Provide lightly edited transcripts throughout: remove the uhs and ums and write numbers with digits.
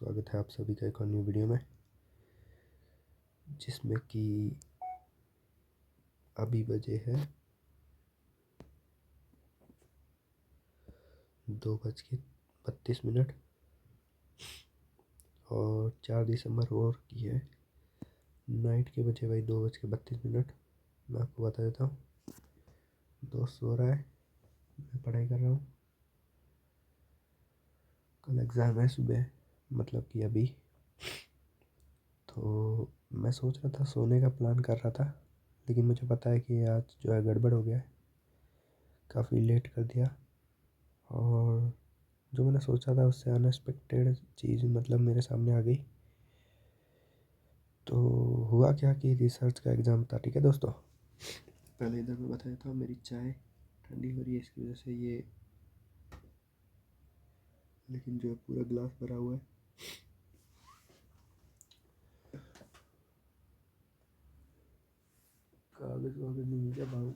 स्वागत है आप सभी का एक और न्यू वीडियो में, जिसमें कि अभी बजे है 2:32 और 4 दिसंबर और की है। नाइट के बजे भाई 2:32। मैं आपको बता देता हूँ, दोस्त सो रहा है, मैं पढ़ाई कर रहा हूँ। कल एग्ज़ाम है सुबह, मतलब कि अभी। तो मैं सोच रहा था, सोने का प्लान कर रहा था, लेकिन मुझे पता है कि आज जो है गड़बड़ हो गया है, काफ़ी लेट कर दिया। और जो मैंने सोचा था उससे अनएक्सपेक्टेड चीज़ मतलब मेरे सामने आ गई। तो हुआ क्या कि रिसर्च का एग्ज़ाम था, ठीक है दोस्तों। पहले इधर मैं बता देता हूँ, मेरी चाय ठंडी हो रही है, इसकी वजह से ये, लेकिन जो है पूरा गिलास भरा हुआ है। कागज वागज नहीं है क्या भाऊ?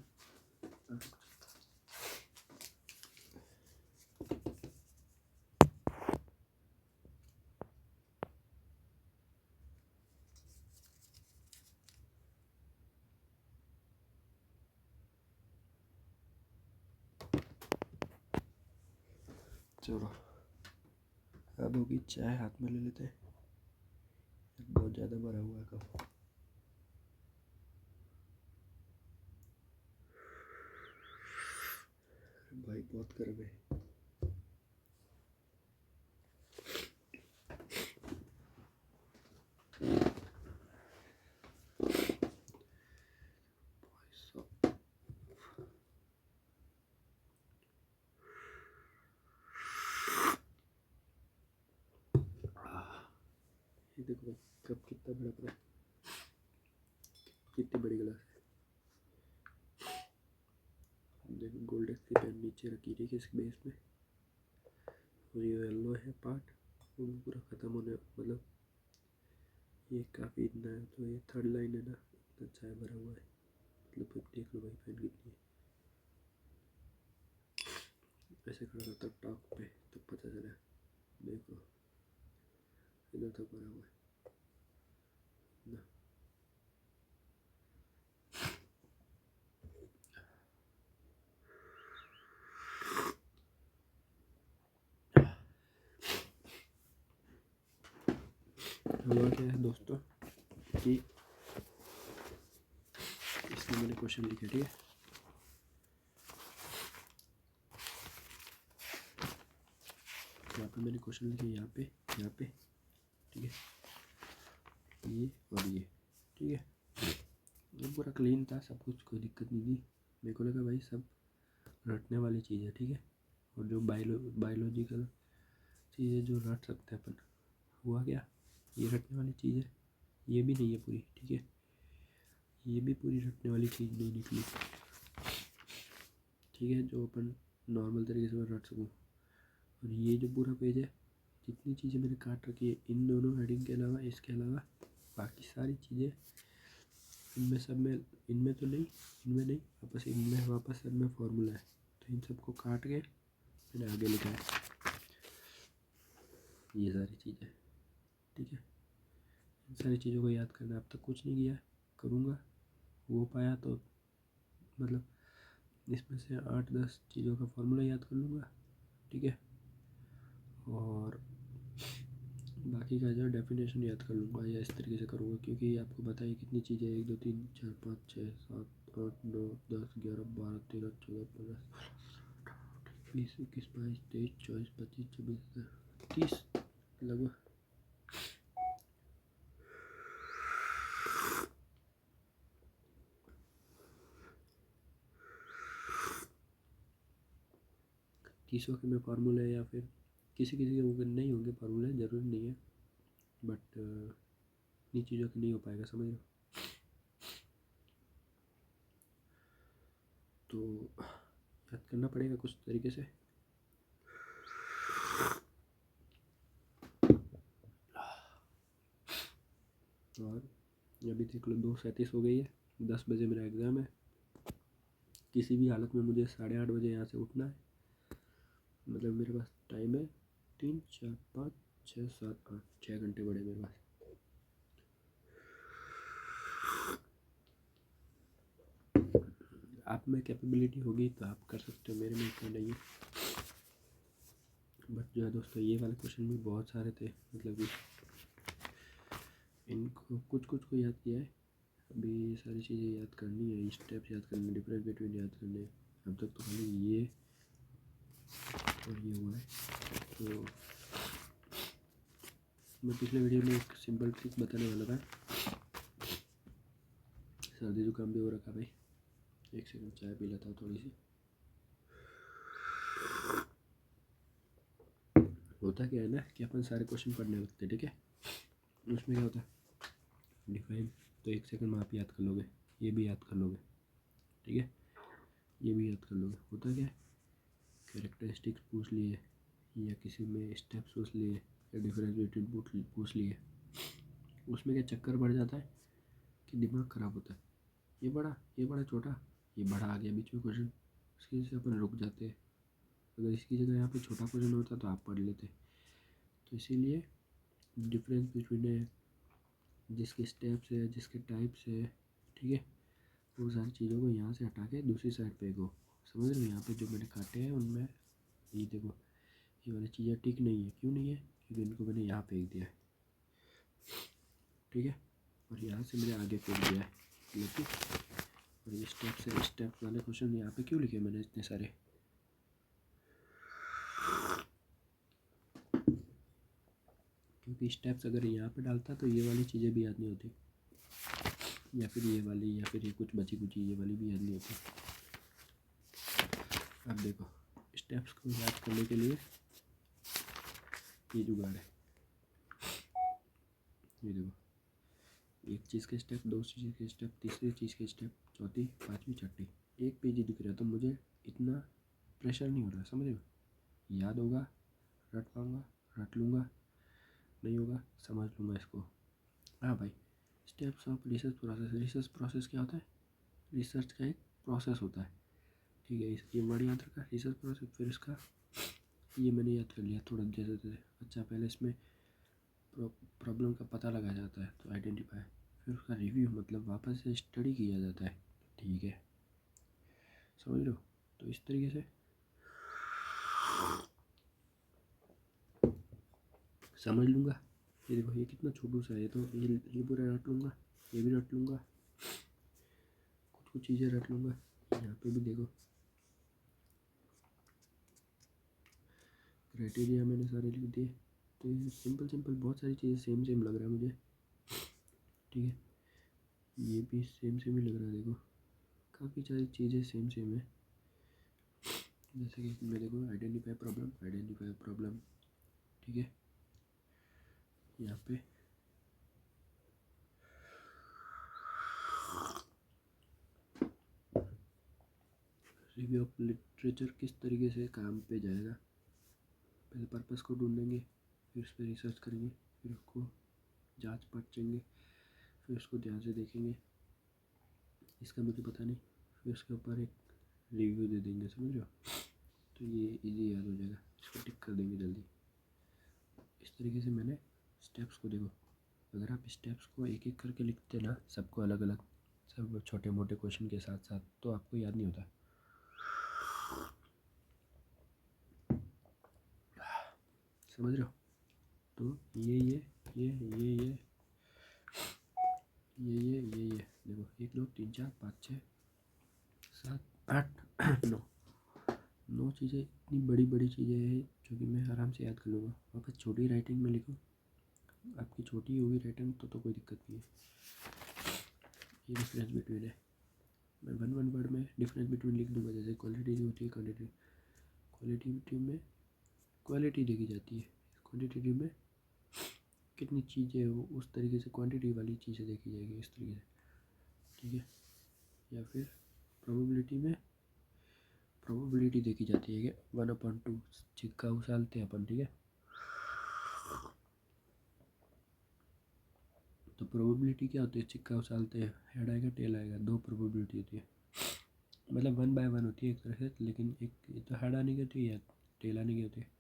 चलो अब होगी चाय, हाथ में ले लेते हैं। बहुत ज़्यादा भरा हुआ है कप। भाई बहुत गर्म है। ये देखो भाई, कप कितना बड़ा पड़ा है, कितनी बड़ी गिलास है। देखो गोल्डेक्स की पेन नीचे रखी थी इसके बेस में, और ये येलो है पार्ट, वो पूरा ख़त्म होने, मतलब ये काफ़ी इतना है। तो ये थर्ड लाइन है ना, इतना चाय भरा हुआ है, मतलब देख लो भाई पेन कितनी है। ऐसे खड़ा रहता टॉप पे तब पता चला। देखो इधर तक भरा हुआ है ना। हुआ क्या है दोस्तों कि इसमें मैंने क्वेश्चन लिखे, ठीक है। यहाँ पे मैंने क्वेश्चन लिखे, यहाँ पे, ठीक है, ये और ये, ठीक है। ये पूरा क्लीन था, सब कुछ, कोई दिक्कत नहीं थी। मेरे को लगा भाई सब रटने वाली चीज़ है, ठीक है। और जो बायोलॉजिकल चीज़ें जो रट सकते हैं अपन, हुआ क्या, ये रटने वाली चीज़ है, ये भी नहीं है पूरी, ठीक है। ये भी पूरी रटने वाली चीज़ नहीं निकली, ठीक है, जो अपन नॉर्मल तरीके से मैं रट सकूँ। और ये जो पूरा पेज है, जितनी चीज़ें मैंने काट रखी है इन दोनों हेडिंग के अलावा, इसके अलावा बाकी सारी चीज़ें इनमें सब में, इनमें तो नहीं, इनमें नहीं, वापस इनमें, वापस सब में फॉर्मूला है। तो इन सबको काट के मैंने आगे लिखा है ये सारी चीज़ें, ठीक है। इन सारी चीज़ों को याद करना अब तक कुछ नहीं किया, करूँगा। वो पाया तो मतलब इसमें से 8-10 चीज़ों का फॉर्मूला याद कर लूँगा, ठीक है। और बाकी का जो डेफिनेशन याद कर लूँगा, या इस तरीके से करूँगा, क्योंकि आपको पता है कितनी चीज़ें, 1 2 3 4 5 6 7 8 9 10 11 12 13 14 15 20 21 22 23 24 25 26 30 लगभग। तीसों के में फार्मूले, या फिर किसी किसी के नहीं होंगे फार्मूले, ज़रूरी नहीं है, बट इन्हीं चीज़ों के नहीं हो पाएगा, समझ लो। तो याद करना पड़ेगा कुछ तरीके से। और अभी देख लो 2:37 हो गई है, 10 बजे मेरा एग्ज़ाम है। किसी भी हालत में मुझे 8:30 बजे यहाँ से उठना है, मतलब मेरे पास टाइम है 3 4 5 6 7 8 6 घंटे पड़े मेरे पास। आप में कैपेबिलिटी होगी तो आप कर सकते हो, मेरे में इतना नहीं है। बट जो है दोस्तों, ये वाले क्वेश्चन भी बहुत सारे थे, मतलब कि इनको कुछ कुछ को याद किया है। अभी ये सारी चीज़ें याद करनी है, स्टेप्स याद करने, डिफरेंस बिटवीन याद करने। अब तक तो खाली ये और ये हुआ है। तो मैं पिछले वीडियो में एक सिंपल ट्रिक बताने वाला था। सर्दी जुकाम भी हो रखा भाई, एक सेकंड चाय पी लेता हूँ थोड़ी सी। होता क्या है ना कि अपन सारे क्वेश्चन पढ़ने लगते हैं, ठीक है। उसमें क्या होता है, डिफाइन तो 1 सेकंड में आप याद कर लोगे, ये भी याद कर लोगे, ठीक है, ये भी याद कर लोगे। होता क्या है, कैरेक्टरिस्टिक्स पूछ लिए या किसी में स्टेप्स पूछ लिए या डिफरेंस बिटवीन पूछ लिए, उसमें क्या चक्कर बढ़ जाता है कि दिमाग ख़राब होता है। ये बड़ा छोटा, ये बड़ा आ गया बीच में क्वेश्चन, उसकी वजह से अपन रुक जाते हैं। अगर इसकी जगह यहाँ पे छोटा क्वेश्चन होता तो आप पढ़ लेते। तो इसीलिए डिफरेंस बिटवीन जिसके स्टेप्स है, जिसके टाइप्स है, ठीक है, वो सारी चीज़ों को यहाँ से हटा के दूसरी साइड पे गो। समझ रहे हो, यहाँ पे जो मैंने काटे हैं उनमें ये देखो, ये वाली चीज़ें टिक नहीं है। क्यों नहीं है, क्योंकि इनको मैंने यहाँ फेंक दिया है, ठीक है, और यहाँ से मैंने आगे फेंक दिया है, लेकिन और ये स्टेप्स वाले क्वेश्चन यहाँ पे क्यों लिखे मैंने इतने सारे, क्योंकि स्टेप्स अगर यहाँ पे डालता तो ये वाली चीज़ें भी याद नहीं होती, या फिर ये वाली, या फिर ये कुछ बची कुची ये वाली भी याद नहीं होती। अब देखो, स्टेप्स को याद करने के लिए ये जुगाड़ है। ये देखो, एक चीज़ के स्टेप, दूसरी चीज़ के स्टेप, तीसरी चीज़ के स्टेप, चौथी, पाँचवीं, छठी, एक पेज ही दिख रहा है, तो मुझे इतना प्रेशर नहीं हो रहा। समझ रहे हो, याद होगा, रट पाऊँगा, रट लूँगा, नहीं होगा समझ लूँगा इसको। हाँ भाई, steps of research process. Research process क्या होता है, रिसर्च का एक प्रोसेस होता है, ठीक है। ये वर्ड याद रखा, रिसर्च प्रोसेस। फिर इसका ये मैंने याद कर लिया थोड़ा जैसे तैसे। अच्छा, पहले इसमें प्रॉब्लम का पता लगाया जाता है, तो आइडेंटिफाई। फिर उसका रिव्यू, मतलब वापस से स्टडी किया जाता है, ठीक है, समझ लो। तो इस तरीके से समझ लूँगा। ये देखो, ये कितना छोटू सा है, तो ये पूरा रट लूँगा, ये भी रट लूँगा, कुछ चीज़ें रट लूँगा। यहाँ पे भी देखो, क्राइटेरिया मैंने सारे लिख दिए। तो ये सिंपल बहुत सारी चीज़ें सेम लग रहा है मुझे, ठीक है। ये भी सेम ही लग रहा है, देखो काफ़ी सारी चीज़ें सेम है। जैसे कि इसमें देखो, आइडेंटिफाई प्रॉब्लम, ठीक है। यहाँ पे रिव्यू ऑफ लिटरेचर किस तरीके से काम पे जाएगा। पहले पर्पस को ढूंढेंगे, फिर उस पर रिसर्च करेंगे, फिर उसको जांच परचेंगे, फिर उसको ध्यान से देखेंगे, इसका मुझे पता नहीं, फिर उसके ऊपर एक रिव्यू दे देंगे, समझ लो। तो ये इजी याद हो जाएगा, इसको टिक कर देंगे जल्दी। इस तरीके से मैंने स्टेप्स को, देखो अगर आप स्टेप्स को एक एक करके लिखते ना, सबको अलग अलग, सब छोटे मोटे क्वेश्चन के साथ साथ, तो आपको याद नहीं होता। समझ रहे हो, तो ये देखो, 1 2 3 4 5 6 7 8 9 चीज़ें, इतनी बड़ी चीज़ें हैं जो कि मैं आराम से याद कर लूँगा। वापस छोटी राइटिंग में लिखो, आपकी छोटी होगी राइटिंग तो कोई दिक्कत नहीं है। ये डिफरेंस बिटवीन है, मैं वन वर्ड में डिफरेंस बिटवीन लिख दूँगा। जैसे क्वालिटी जो होती है, क्वालिटेटिव में क्वालिटी देखी जाती है, क्वांटिटेटिव में कितनी चीज़ें हो, उस तरीके से क्वांटिटी वाली चीज़ें देखी जाएगी, इस तरीके से, ठीक है। या फिर प्रोबेबिलिटी में प्रोबेबिलिटी देखी जाती है कि 1/2 सिक्का उछालते हैं अपन, ठीक है। तो प्रोबेबिलिटी क्या होती है, सिक्का उछालते हैं, हेड आएगा टेल आएगा, 2 प्रोबेबिलिटी होती है, मतलब 1/1 होती है एक तरह से। लेकिन एक तो हेड आने की होती है या टेल आने की होती है,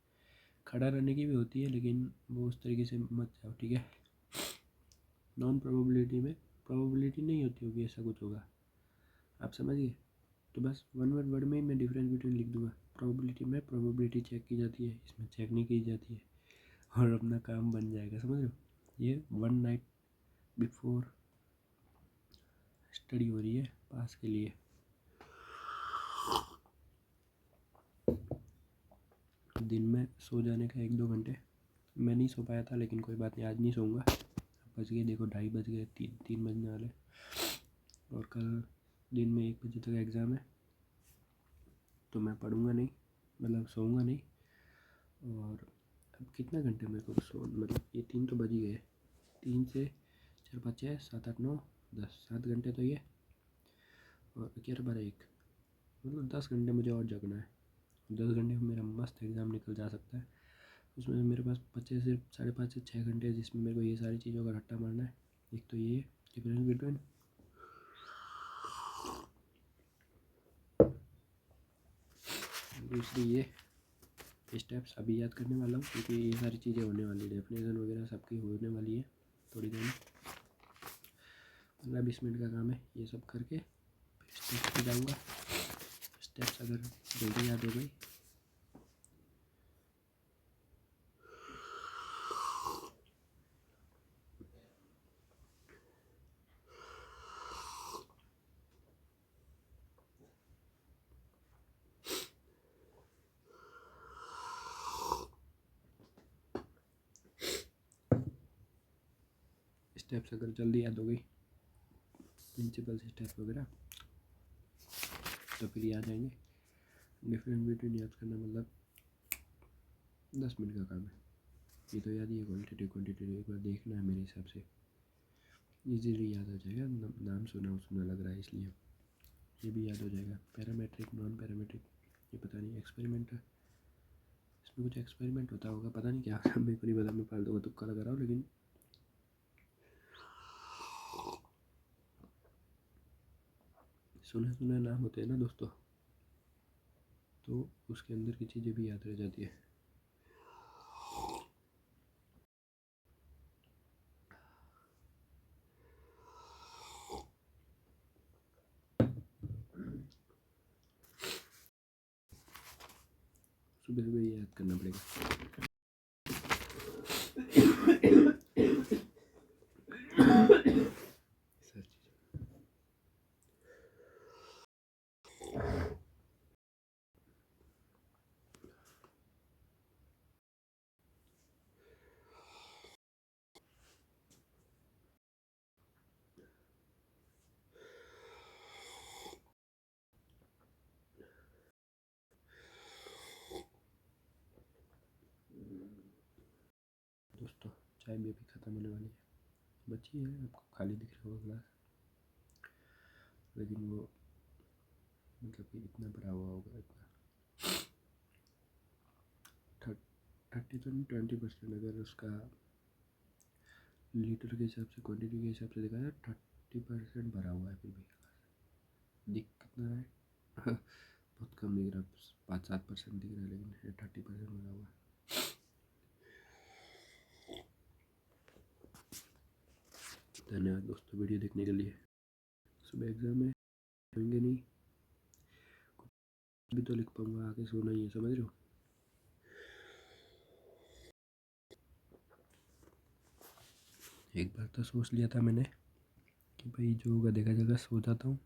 खड़ा रहने की भी होती है, लेकिन वो उस तरीके से मत जाओ, ठीक है। नॉन प्रोबेबिलिटी में प्रोबेबिलिटी नहीं होती होगी ऐसा कुछ होगा, आप समझ गए। तो बस वन वर्ड में ही मैं डिफरेंस बिटवीन लिख दूंगा। प्रोबेबिलिटी में प्रोबेबिलिटी चेक की जाती है, इसमें चेक नहीं की जाती है, और अपना काम बन जाएगा, समझ रहे हो। ये 1 नाइट बिफोर स्टडी हो रही है पास के लिए। दिन में सो जाने का 1-2 घंटे। मैं नहीं सो पाया था, लेकिन कोई बात नहीं, आज नहीं सोऊंगा। बज गए देखो, 2:30 बज गए, 3 बजने वाले। और कल दिन में 1 बजे तक एग्ज़ाम है, तो मैं पढ़ूंगा नहीं, मतलब सोऊंगा नहीं। और अब कितना घंटे मेरे को सो, मतलब ये 3 तो बज ही गए, 3 से 4, 5, 6, 7, 8, 9, 10, 7 घंटे तो ये, और 11, 12, 1, मतलब 10 घंटे मुझे और जगना है। 10 घंटे में मेरा मस्त एग्ज़ाम निकल जा सकता है। उसमें मेरे पास 5 से 5.5 से 6 घंटे है, जिसमें मेरे को ये सारी चीज़ों का रट्टा मारना है। एक तो ये डिफरेंस बिटवीन, दूसरी ये स्टेप्स अभी याद करने वाला हूँ, क्योंकि ये सारी चीज़ें होने वाली, डेफिनेशन वगैरह सबकी होने वाली है थोड़ी देर में। 15-20 मिनट का काम है, ये सब करके स्टेप्स पे जाऊँगा। स्टेप्स अगर जल्दी याद हो गई स्टेप्स अगर जल्दी याद हो गई, प्रिंसिपल स्टेप्स वगैरह, तो फिर याद आएंगे। डिफरेंस बिटवीन याद करना मतलब 10 मिनट का काम है। ये तो याद ही है, क्वालिटेटिव क्वांटिटेटिव एक बार देखना है, मेरे हिसाब से इजीली याद हो जाएगा। नाम सुना सुना लग रहा है, इसलिए ये भी याद हो जाएगा। पैरामेट्रिक, नॉन पैरामेट्रिक, ये पता नहीं एक्सपेरिमेंट है, इसमें कुछ एक्सपेरिमेंट होता होगा, पता नहीं क्या मेरे को नहीं पता, मैं फालतू का तुक्का लगा रहा हूँ। लेकिन सुने सुने नाम होते हैं ना दोस्तों, तो उसके अंदर की चीज़ें भी याद रह जाती है। सुबह सुबह ये याद करना पड़ेगा। दोस्तों चाय भी अभी ख़त्म होने वाली है, बची है, आपको खाली दिख रहा होगा ग्लास, लेकिन वो मतलब कि इतना भरा हुआ होगा, इतना 30 तो नहीं, 20%। अगर उसका लीटर के हिसाब से, क्वान्टिटी के हिसाब से देखा जाए, 30% भरा हुआ है। फिर भी दिख कितना रहा है बहुत कम दिख रहा है, 5-7% दिख रहा है, लेकिन 30% भरा हुआ है। धन्यवाद दोस्तों वीडियो देखने के लिए। सुबह एग्ज़ाम है, होंगे नहीं, अभी तो लिख पाऊँगा, आगे सोना ही है, समझ रहे हो। एक बार तो सोच लिया था मैंने कि भाई जो होगा देखा जाएगा, सो जाता हूँ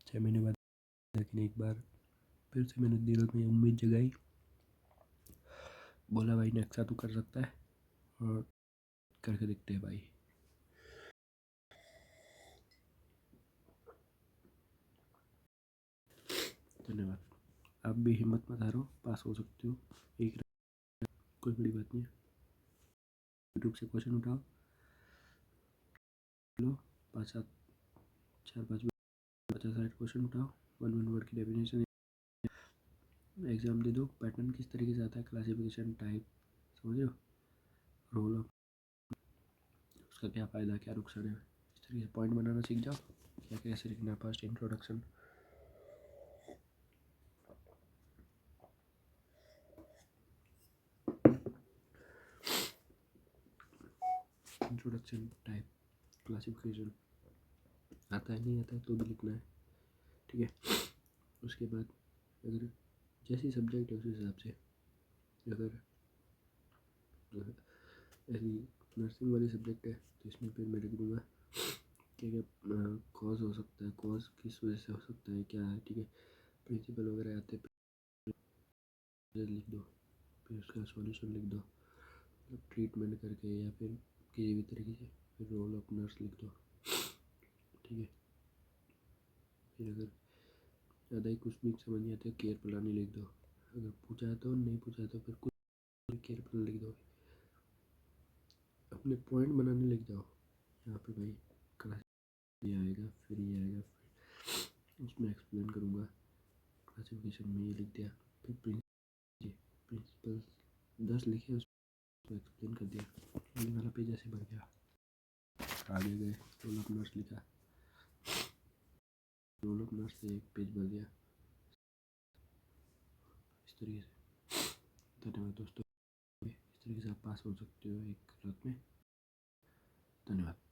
6 महीने बाद। लेकिन एक बार फिर से मैंने दिल में उम्मीद जगाई, बोला भाई नेक्सा तू कर सकता है, और करके दिखते हैं भाई। धन्यवाद। आप भी हिम्मत मत हारो, पास हो सकते हो, एक कोई बड़ी बात नहीं है। यूट्यूब से क्वेश्चन उठाओ, लो 5-7, 4-5, 50-60 क्वेश्चन उठाओ, 1 वर्ड की डेफिनेशन, एग्ज़ाम दे दो। पैटर्न किस तरीके से आता है, क्लासिफिकेशन, टाइप, समझ लो, रोल ऑफ, उसका क्या फ़ायदा क्या नुकसान है, इस तरीके से पॉइंट बनाना सीख जाओ, क्या कैसे लिखना है, first introduction. Introduction, type, classification, आता है नहीं आता है तो भी लिखना है, ठीक है। उसके बाद अगर जैसी सब्जेक्ट है उस हिसाब से, अगर ऐसी नर्सिंग वाली सब्जेक्ट है तो इसमें फिर मैं लिख दूँगा क्या क्या कॉज हो सकता है, कॉज किस वजह से हो सकता है, क्या है, ठीक है। प्रिंसिपल वगैरह आते हैं लिख दो, फिर उसका सॉल्यूशन लिख दो, मतलब ट्रीटमेंट करके या फिर किसी भी तरीके से, फिर रोल ऑफ नर्स लिख दो, ठीक है। फिर अगर ज़्यादा ही कुछ भी समझ नहीं आता केयर प्लान ही लिख दो, अगर पूछा है तो, नहीं पूछा है तो फिर कुछ केयर प्लान लिख दो, अपने पॉइंट बनाने लिख जाओ। यहाँ पे भाई क्लास ये आएगा, फिर ये आएगा, फिर उसमें एक्सप्लेन करूँगा, क्लासिफिकेशन में ये लिख दिया, फिर प्रिंसिपल 10 लिखे उसको एक्सप्लेन कर दिया, ये वाला पेज ऐसे भर गया। आगे गए रोल ऑफ नर्स लिखा, रोल ऑफ नर्स से एक पेज भर दिया, इस तरीके से। धन्यवाद दोस्तों, इस तरीके से आप पास हो सकते हो एक रात में। धन्यवाद।